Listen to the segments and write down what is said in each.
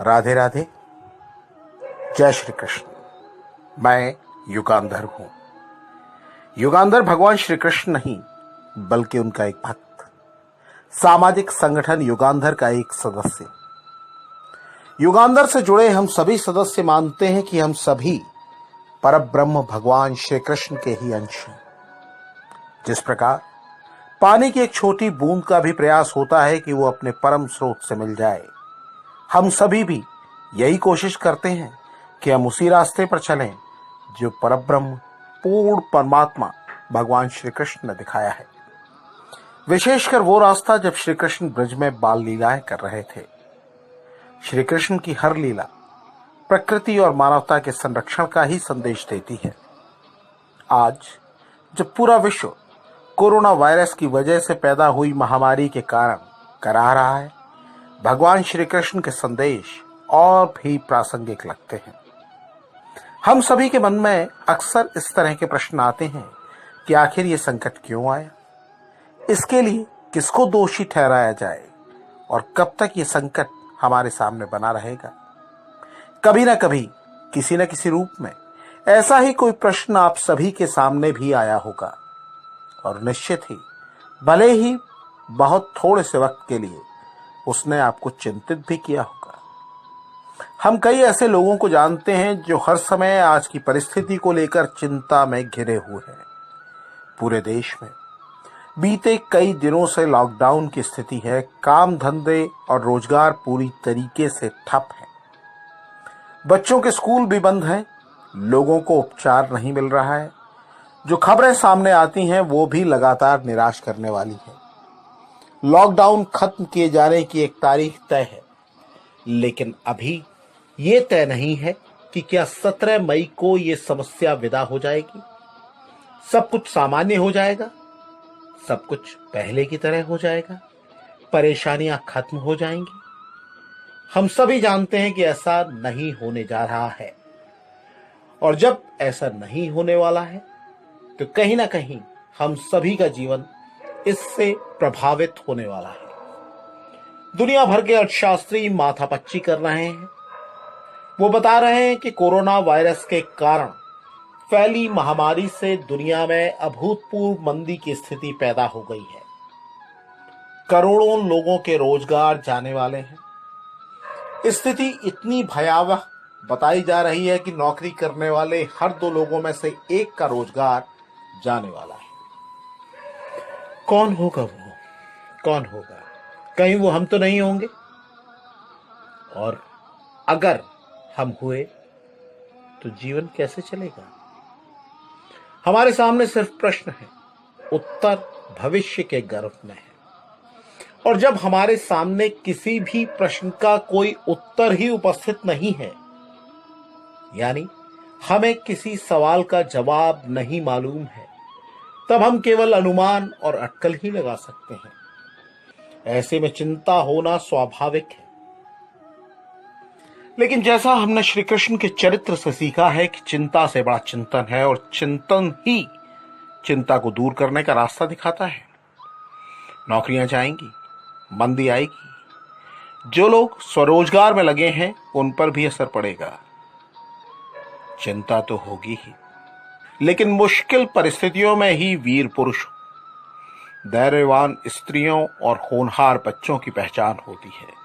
राधे राधे। जय श्री कृष्ण। मैं युगांधर हूं। युगांधर भगवान श्री कृष्ण नहीं बल्कि उनका एक भक्त, सामाजिक संगठन युगांधर का एक सदस्य। युगांधर से जुड़े हम सभी सदस्य मानते हैं कि हम सभी परब्रह्म भगवान श्री कृष्ण के ही अंश हैं। जिस प्रकार पानी की एक छोटी बूंद का भी प्रयास होता है कि वो अपने परम स्रोत से मिल जाए, हम सभी भी यही कोशिश करते हैं कि हम उसी रास्ते पर चलें जो परब्रह्म पूर्ण परमात्मा भगवान श्री कृष्ण ने दिखाया है। विशेषकर वो रास्ता जब श्री कृष्ण ब्रज में बाल लीलाएं कर रहे थे। श्री कृष्ण की हर लीला प्रकृति और मानवता के संरक्षण का ही संदेश देती है। आज जब पूरा विश्व कोरोना वायरस की वजह से पैदा हुई महामारी के कारण करा रहा है, भगवान श्री कृष्ण के संदेश और भी प्रासंगिक लगते हैं। हम सभी के मन में अक्सर इस तरह के प्रश्न आते हैं कि आखिर ये संकट क्यों आया, इसके लिए किसको दोषी ठहराया जाए और कब तक ये संकट हमारे सामने बना रहेगा। कभी ना कभी किसी न किसी रूप में ऐसा ही कोई प्रश्न आप सभी के सामने भी आया होगा और निश्चित ही भले ही बहुत थोड़े से वक्त के लिए उसने आपको चिंतित भी किया होगा। हम कई ऐसे लोगों को जानते हैं जो हर समय आज की परिस्थिति को लेकर चिंता में घिरे हुए हैं। पूरे देश में बीते कई दिनों से लॉकडाउन की स्थिति है। काम धंधे और रोजगार पूरी तरीके से ठप है। बच्चों के स्कूल भी बंद हैं। लोगों को उपचार नहीं मिल रहा है। जो खबरें सामने आती हैं वो भी लगातार निराश करने वाली है। लॉकडाउन खत्म किए जाने की एक तारीख तय है, लेकिन अभी ये तय नहीं है कि क्या 17 मई को ये समस्या विदा हो जाएगी, सब कुछ सामान्य हो जाएगा, सब कुछ पहले की तरह हो जाएगा, परेशानियां खत्म हो जाएंगी। हम सभी जानते हैं कि ऐसा नहीं होने जा रहा है, और जब ऐसा नहीं होने वाला है तो कहीं ना कहीं हम सभी का जीवन इससे प्रभावित होने वाला है। दुनिया भर के अर्थशास्त्री माथापच्ची कर रहे हैं। वो बता रहे हैं कि कोरोना वायरस के कारण फैली महामारी से दुनिया में अभूतपूर्व मंदी की स्थिति पैदा हो गई है। करोड़ों लोगों के रोजगार जाने वाले हैं। स्थिति इतनी भयावह बताई जा रही है कि नौकरी करने वाले हर 2 लोगों में से एक का रोजगार जाने वाला है। कौन होगा वो? कौन होगा? कहीं वो हम तो नहीं होंगे? और अगर हम हुए तो जीवन कैसे चलेगा? हमारे सामने सिर्फ प्रश्न है, उत्तर भविष्य के गर्भ में है। और जब हमारे सामने किसी भी प्रश्न का कोई उत्तर ही उपस्थित नहीं है, यानी हमें किसी सवाल का जवाब नहीं मालूम है, तब हम केवल अनुमान और अटकल ही लगा सकते हैं। ऐसे में चिंता होना स्वाभाविक है। लेकिन जैसा हमने श्री कृष्ण के चरित्र से सीखा है कि चिंता से बड़ा चिंतन है, और चिंतन ही चिंता को दूर करने का रास्ता दिखाता है। नौकरियां जाएंगी, मंदी आएगी, जो लोग स्वरोजगार में लगे हैं उन पर भी असर पड़ेगा। चिंता तो होगी ही, लेकिन मुश्किल परिस्थितियों में ही वीर पुरुष, धैर्यवान स्त्रियों और होनहार बच्चों की पहचान होती है।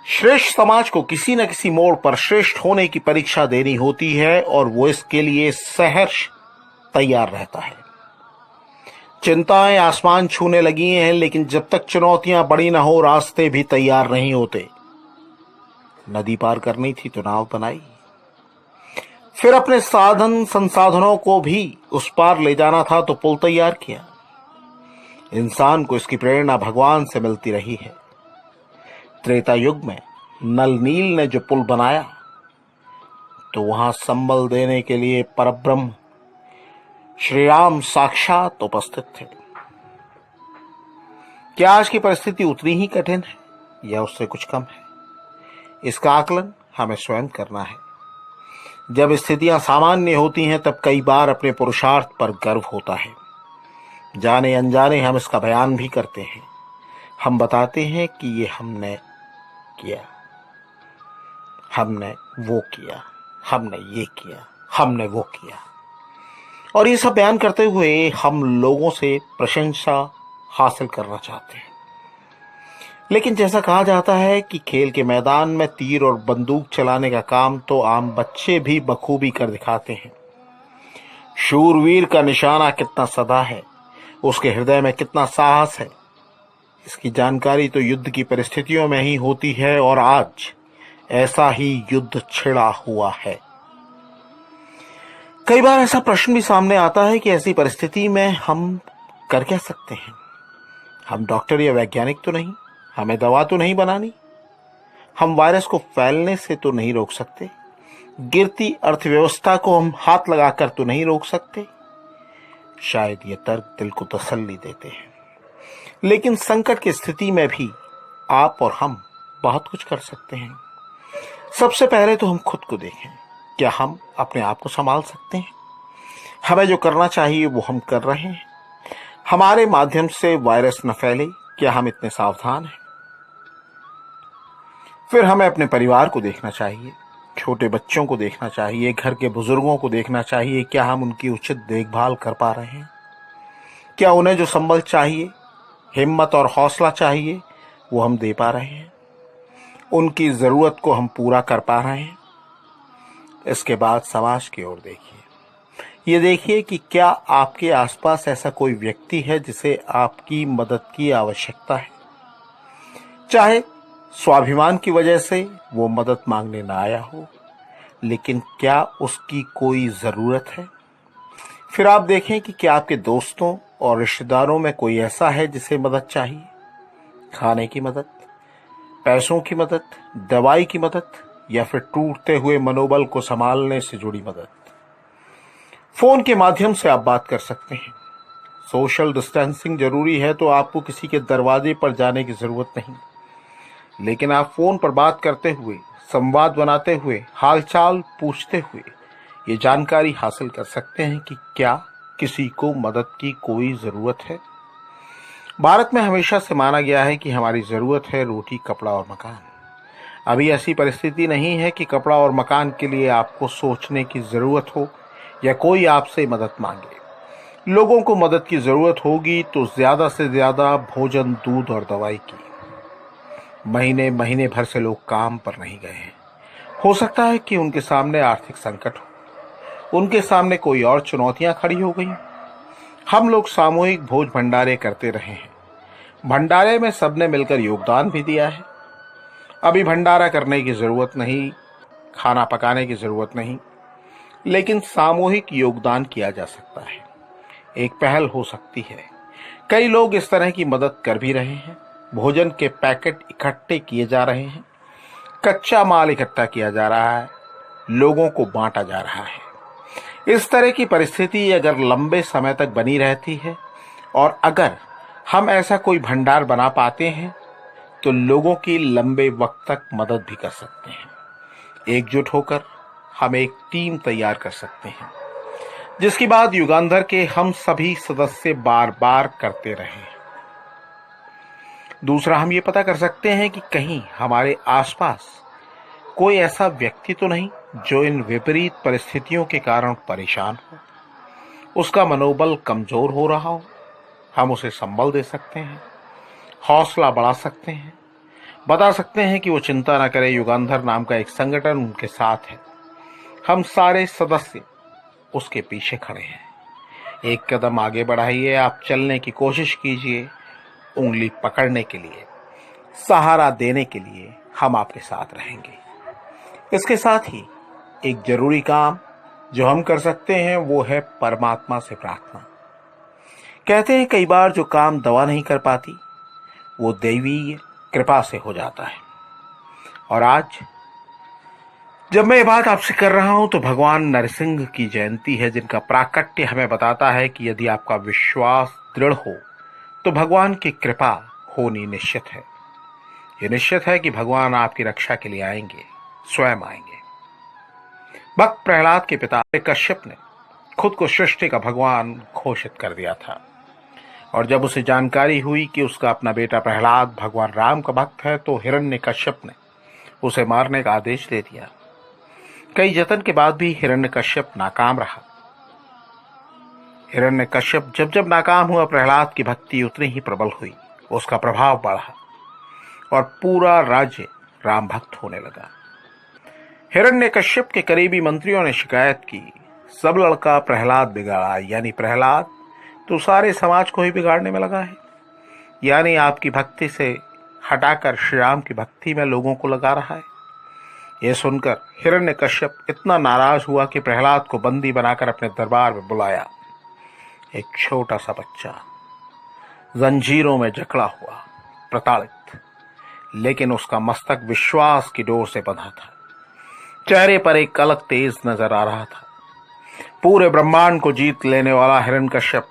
श्रेष्ठ समाज को किसी न किसी मोड़ पर श्रेष्ठ होने की परीक्षा देनी होती है, और वो इसके लिए सहर्ष तैयार रहता है। चिंताएं आसमान छूने लगी हैं, लेकिन जब तक चुनौतियां बड़ी न हो रास्ते भी तैयार नहीं होते। नदी पार करनी थी तो नाव बनाई, फिर अपने साधन संसाधनों को भी उस पार ले जाना था तो पुल तैयार किया। इंसान को इसकी प्रेरणा भगवान से मिलती रही है। त्रेता युग में नल नील ने जो पुल बनाया, तो वहां संबल देने के लिए परब्रह्म श्री राम साक्षात उपस्थित थे। क्या आज की परिस्थिति उतनी ही कठिन है या उससे कुछ कम है? इसका आकलन हमें स्वयं करना है। जब स्थितियां सामान्य होती हैं तब कई बार अपने पुरुषार्थ पर गर्व होता है। जाने अनजाने हम इसका बयान भी करते हैं। हम बताते हैं कि ये हमने किया, हमने वो किया, हमने ये किया, हमने वो किया, और ये सब बयान करते हुए हम लोगों से प्रशंसा हासिल करना चाहते हैं। लेकिन जैसा कहा जाता है कि खेल के मैदान में तीर और बंदूक चलाने का काम तो आम बच्चे भी बखूबी कर दिखाते हैं। शूरवीर का निशाना कितना सदा है, उसके हृदय में कितना साहस है, इसकी जानकारी तो युद्ध की परिस्थितियों में ही होती है, और आज ऐसा ही युद्ध छिड़ा हुआ है। कई बार ऐसा प्रश्न भी सामने आता है कि ऐसी परिस्थिति में हम कर क्या सकते हैं। हम डॉक्टर या वैज्ञानिक तो नहीं, हमें दवा तो नहीं बनानी, हम वायरस को फैलने से तो नहीं रोक सकते, गिरती अर्थव्यवस्था को हम हाथ लगाकर तो नहीं रोक सकते। शायद ये तर्क दिल को तसल्ली देते हैं, लेकिन संकट की स्थिति में भी आप और हम बहुत कुछ कर सकते हैं। सबसे पहले तो हम खुद को देखें, क्या हम अपने आप को संभाल सकते हैं? हमें जो करना चाहिए वो हम कर रहे हैं? हमारे माध्यम से वायरस न फैले, क्या हम इतने सावधान हैं? फिर हमें अपने परिवार को देखना चाहिए, छोटे बच्चों को देखना चाहिए, घर के बुजुर्गों को देखना चाहिए, क्या हम उनकी उचित देखभाल कर पा रहे हैं? क्या उन्हें जो संबल चाहिए, हिम्मत और हौसला चाहिए, वो हम दे पा रहे हैं? उनकी जरूरत को हम पूरा कर पा रहे हैं? इसके बाद समाज की ओर देखिए, ये देखिए कि क्या आपके आसपास ऐसा कोई व्यक्ति है जिसे आपकी मदद की आवश्यकता है। चाहे स्वाभिमान की वजह से वो मदद मांगने ना आया हो, लेकिन क्या उसकी कोई जरूरत है? फिर आप देखें कि क्या आपके दोस्तों और रिश्तेदारों में कोई ऐसा है जिसे मदद चाहिए, खाने की मदद, पैसों की मदद, दवाई की मदद, या फिर टूटते हुए मनोबल को संभालने से जुड़ी मदद। फोन के माध्यम से आप बात कर सकते हैं। सोशल डिस्टेंसिंग जरूरी है तो आपको किसी के दरवाजे पर जाने की जरूरत नहीं, लेकिन आप फोन पर बात करते हुए, संवाद बनाते हुए, हालचाल पूछते हुए ये जानकारी हासिल कर सकते हैं कि क्या किसी को मदद की कोई जरूरत है। भारत में हमेशा से माना गया है कि हमारी जरूरत है रोटी, कपड़ा और मकान। अभी ऐसी परिस्थिति नहीं है कि कपड़ा और मकान के लिए आपको सोचने की जरूरत हो या कोई आपसे मदद मांगे। लोगों को मदद की जरूरत होगी तो ज्यादा से ज्यादा भोजन, दूध और दवाई की। महीने महीने भर से लोग काम पर नहीं गए हैं। हो सकता है कि उनके सामने आर्थिक संकट हो, उनके सामने कोई और चुनौतियां खड़ी हो गई। हम लोग सामूहिक भोज भंडारे करते रहे हैं। भंडारे में सबने मिलकर योगदान भी दिया है। अभी भंडारा करने की जरूरत नहीं, खाना पकाने की जरूरत नहीं, लेकिन सामूहिक योगदान किया जा सकता है। एक पहल हो सकती है। कई लोग इस तरह की मदद कर भी रहे हैं। भोजन के पैकेट इकट्ठे किए जा रहे हैं, कच्चा माल इकट्ठा किया जा रहा है, लोगों को बांटा जा रहा है। इस तरह की परिस्थिति अगर लंबे समय तक बनी रहती है और अगर हम ऐसा कोई भंडार बना पाते हैं तो लोगों की लंबे वक्त तक मदद भी कर सकते हैं। एकजुट होकर हम एक टीम तैयार कर सकते हैं, जिसकी बात युगांधर के हम सभी सदस्य बार बार करते रहे। दूसरा, हम ये पता कर सकते हैं कि कहीं हमारे आसपास कोई ऐसा व्यक्ति तो नहीं जो इन विपरीत परिस्थितियों के कारण परेशान हो, उसका मनोबल कमजोर हो रहा हो। हम उसे संबल दे सकते हैं, हौसला बढ़ा सकते हैं, बता सकते हैं कि वो चिंता न करे, युगांधर नाम का एक संगठन उनके साथ है। हम सारे सदस्य उसके पीछे खड़े हैं। एक कदम आगे बढ़ाइए, आप चलने की कोशिश कीजिए। उंगली पकड़ने के लिए, सहारा देने के लिए हम आपके साथ रहेंगे। इसके साथ ही एक जरूरी काम जो हम कर सकते हैं वो है परमात्मा से प्रार्थना। कहते हैं कई बार जो काम दवा नहीं कर पाती वो दैवीय कृपा से हो जाता है। और आज जब मैं ये बात आपसे कर रहा हूं तो भगवान नरसिंह की जयंती है, जिनका प्राकट्य हमें बताता है कि यदि आपका विश्वास दृढ़ हो तो भगवान की कृपा होनी निश्चित है। यह निश्चित है कि भगवान आपकी रक्षा के लिए आएंगे, स्वयं आएंगे। भक्त प्रहलाद के पिता कश्यप ने खुद को सृष्टि का भगवान घोषित कर दिया था, और जब उसे जानकारी हुई कि उसका अपना बेटा प्रहलाद भगवान राम का भक्त है तो हिरण्यकश्यप ने उसे मारने का आदेश दे दिया। कई जतन के बाद भी हिरण्यकश्यप नाकाम रहा। हिरण्यकश्यप जब जब नाकाम हुआ, प्रहलाद की भक्ति उतनी ही प्रबल हुई, उसका प्रभाव बढ़ा और पूरा राज्य राम भक्त होने लगा। हिरण्यकश्यप के करीबी मंत्रियों ने शिकायत की, सब लड़का प्रहलाद बिगाड़ा, यानी प्रहलाद तो सारे समाज को ही बिगाड़ने में लगा है, यानी आपकी भक्ति से हटाकर श्री राम की भक्ति में लोगों को लगा रहा है। यह सुनकर हिरण्यकश्यप इतना नाराज हुआ कि प्रहलाद को बंदी बनाकर अपने दरबार में बुलाया। एक छोटा सा बच्चा जंजीरों में जकड़ा हुआ, प्रताड़ित, लेकिन उसका मस्तक विश्वास की डोर से बंधा था। चेहरे पर एक अलग तेज नजर आ रहा था। पूरे ब्रह्मांड को जीत लेने वाला हिरण्यकश्यप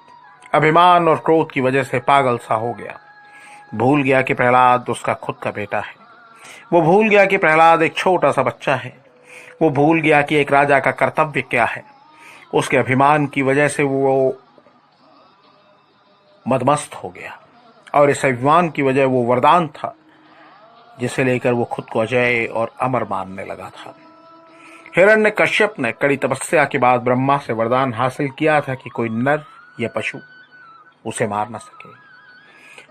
अभिमान और क्रोध की वजह से पागल सा हो गया। भूल गया कि प्रहलाद उसका खुद का बेटा है। वो भूल गया कि प्रहलाद एक छोटा सा बच्चा है। वो भूल गया कि एक राजा का कर्तव्य क्या है। उसके अभिमान की वजह से वो मदमस्त हो गया और इस अभिमान की वजह वो वरदान था जिसे लेकर वो खुद को अजय और अमर मानने लगा था। हिरण्यकश्यप ने कड़ी तपस्या के बाद ब्रह्मा से वरदान हासिल किया था कि कोई नर या पशु उसे मार न सके,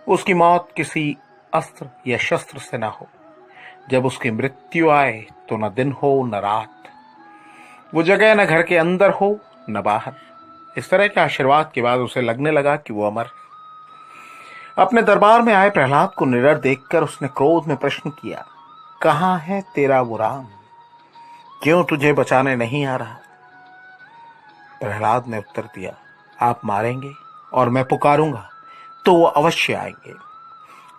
उसकी मौत किसी अस्त्र या शस्त्र से न हो। जब उसकी मृत्यु आए तो न दिन हो न रात, वो जगह न घर के अंदर हो न बाहर। इस तरह के आशीर्वाद के बाद उसे लगने लगा कि वो अमर। अपने दरबार में आए प्रहलाद को निडर देखकर उसने क्रोध में प्रश्न किया, कहाँ है तेरा वो राम? क्यों तुझे बचाने नहीं आ रहा? प्रहलाद ने उत्तर दिया, आप मारेंगे और मैं पुकारूंगा तो वो अवश्य आएंगे।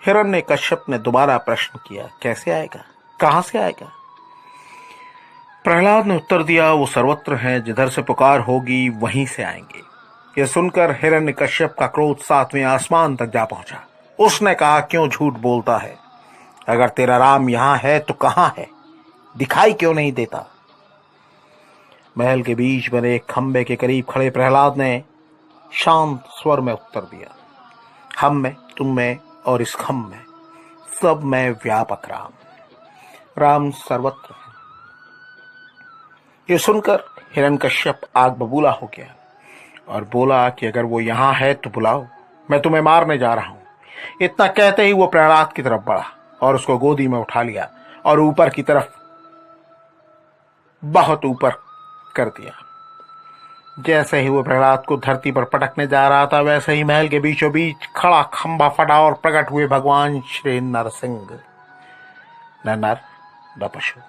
हिरण्यकश्यप ने दोबारा प्रश्न किया, कैसे आएगा, कहां से आएगा? प्रहलाद ने उत्तर दिया, वो सर्वत्र हैं, जिधर से पुकार होगी वहीं से आएंगे। यह सुनकर हिरण्यकश्यप का क्रोध 7वें आसमान तक जा पहुंचा। उसने कहा, क्यों झूठ बोलता है? अगर तेरा राम यहां है तो कहां है? दिखाई क्यों नहीं देता? महल के बीच बने एक खंबे के करीब खड़े प्रहलाद ने शांत स्वर में उत्तर दिया, हम में, तुम में और इस खम्भ में, सब में व्यापक राम, राम सर्वत्र है। यह सुनकर हिरण्यकश्यप आग बबूला हो गया और बोला कि अगर वो यहां है तो बुलाओ, मैं तुम्हें मारने जा रहा हूं। इतना कहते ही वो प्रहलाद की तरफ बढ़ा और उसको गोदी में उठा लिया और ऊपर की तरफ, बहुत ऊपर कर दिया। जैसे ही वो प्रहलाद को धरती पर पटकने जा रहा था, वैसे ही महल के बीचों बीच खड़ा खंबा फटा और प्रकट हुए भगवान श्री नरसिंह। न नर न पशु,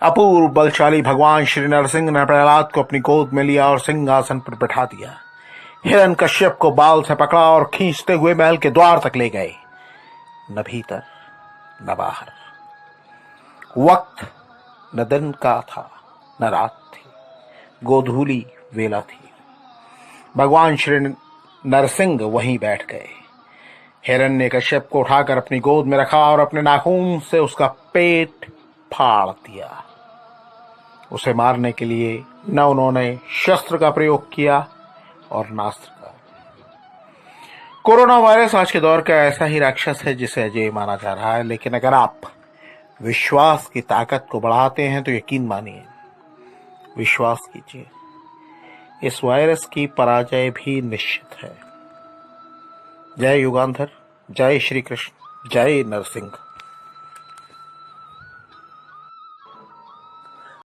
अपूर्व बलशाली भगवान श्री नरसिंह ने प्रहलाद को अपनी गोद में लिया और सिंहासन पर बैठा दिया। हिरण्यकश्यप को बाल से पकड़ा और खींचते हुए महल के द्वार तक ले गए। न भीतर न बाहर, वक्त न दिन का था न रात थी, गोधूली वेला थी। भगवान श्री नरसिंह वहीं बैठ गए। हिरण्यकश्यप को उठाकर अपनी गोद में रखा और अपने नाखून से उसका पेट फाड़ दिया। उसे मारने के लिए न उन्होंने शस्त्र का प्रयोग किया और न अस्त्र का। कोरोना वायरस आज के दौर का ऐसा ही राक्षस है जिसे अजय माना जा रहा है, लेकिन अगर आप विश्वास की ताकत को बढ़ाते हैं तो यकीन मानिए, विश्वास कीजिए, इस वायरस की पराजय भी निश्चित है। जय युगांधर, जय श्री कृष्ण, जय नरसिंह।